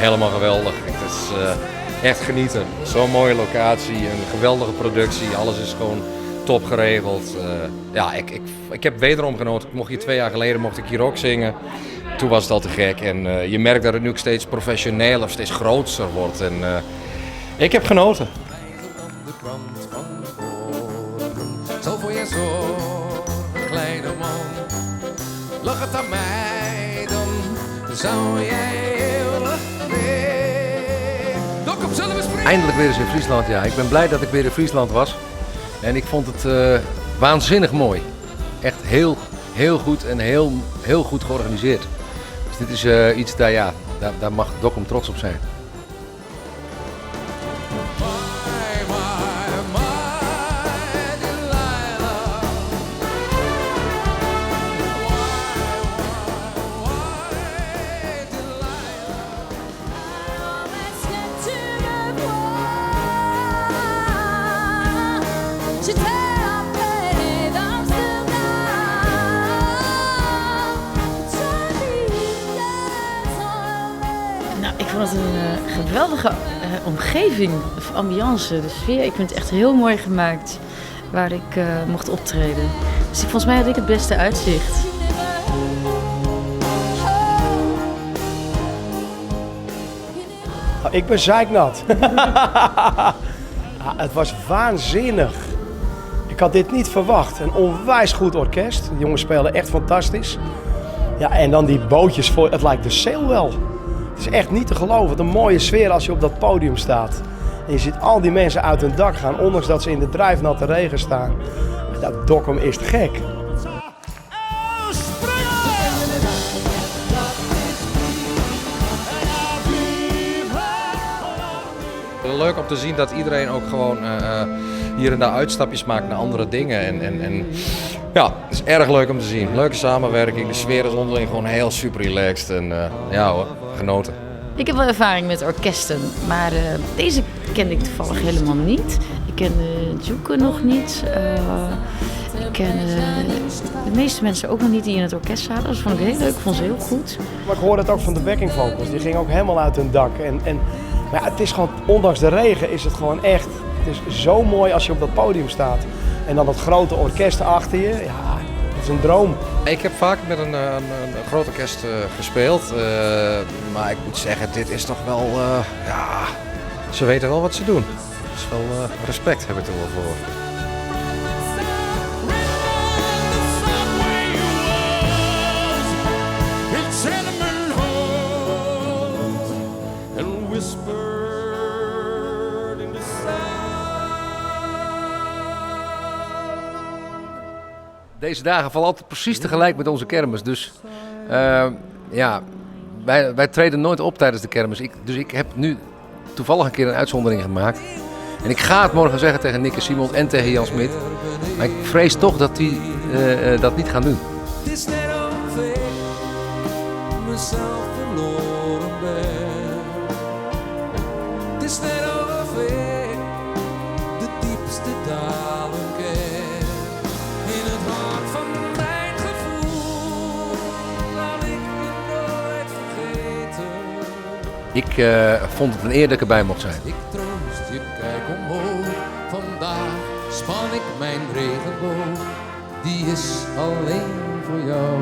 helemaal geweldig. Het is echt genieten. Zo'n mooie locatie, een geweldige productie. Alles is gewoon top geregeld. Ja, ik heb wederom genoten. Ik mocht hier 2 jaar geleden mocht ik hier ook zingen. Toen was het al te gek. En je merkt dat het nu ook steeds professioneler, steeds groter wordt. En ik heb genoten. Zo voor je zorgen, kleine man. Lach het aan mij, dan zou jij heel weer. Kom, zullen we springen? Eindelijk weer eens in Friesland, ja. Ik ben blij dat ik weer in Friesland was. En ik vond het waanzinnig mooi. Echt heel goed en heel goed georganiseerd. Dus dit is iets daar mag Dokkum trots op zijn. Ik vond het een geweldige omgeving, of ambiance, de sfeer. Ik vind het echt heel mooi gemaakt waar ik mocht optreden. Dus volgens mij had ik het beste uitzicht. Ik ben zeiknat. Het was waanzinnig. Ik had dit niet verwacht. Een onwijs goed orkest. De jongens spelen echt fantastisch. Ja, en dan die bootjes voor. Het lijkt de Sail wel. Het is echt niet te geloven. Wat een mooie sfeer als je op dat podium staat. En je ziet al die mensen uit hun dak gaan, ondanks dat ze in de drijfnatte regen staan. Dat Dokkum is te gek. Leuk om te zien dat iedereen ook gewoon hier en daar uitstapjes maakt naar andere dingen. En ja, het is erg leuk om te zien. Leuke samenwerking, de sfeer is onderling gewoon heel super relaxed. En ja hoor, genoten. Ik heb wel ervaring met orkesten, maar deze kende ik toevallig helemaal niet. Ik kende Djoeke nog niet. Ik kende de meeste mensen ook nog niet die in het orkest zaten. Dat vond ik heel leuk, ik vond ze heel goed. Maar ik hoorde het ook van de backing vocals. Die gingen ook helemaal uit hun dak. Maar ja, het is gewoon, ondanks de regen is het gewoon echt. Het is zo mooi als je op dat podium staat. En dan dat grote orkest achter je. Ja, het is een droom. Ik heb vaak met een groot orkest gespeeld. Maar ik moet zeggen, dit is toch wel... ja, ze weten wel wat ze doen. Dus wel respect heb ik er wel voor. Deze dagen vallen altijd precies tegelijk met onze kermis. Dus ja, wij treden nooit op tijdens de kermis. Dus ik heb nu toevallig een keer een uitzondering gemaakt. En ik ga het morgen zeggen tegen Nick en Simon en tegen Jan Smit. Maar ik vrees toch dat die dat niet gaan doen. Het is net of ik mezelf verloren ben. Het is net of ik de diepste dalen ken. In het hart van mijn gevoel laat ik je nooit vergeten. Ik vond het een eer dat ik erbij mocht zijn. Ik troost je, kijk omhoog. Vandaag span ik mijn regenboog. Die is alleen voor jou.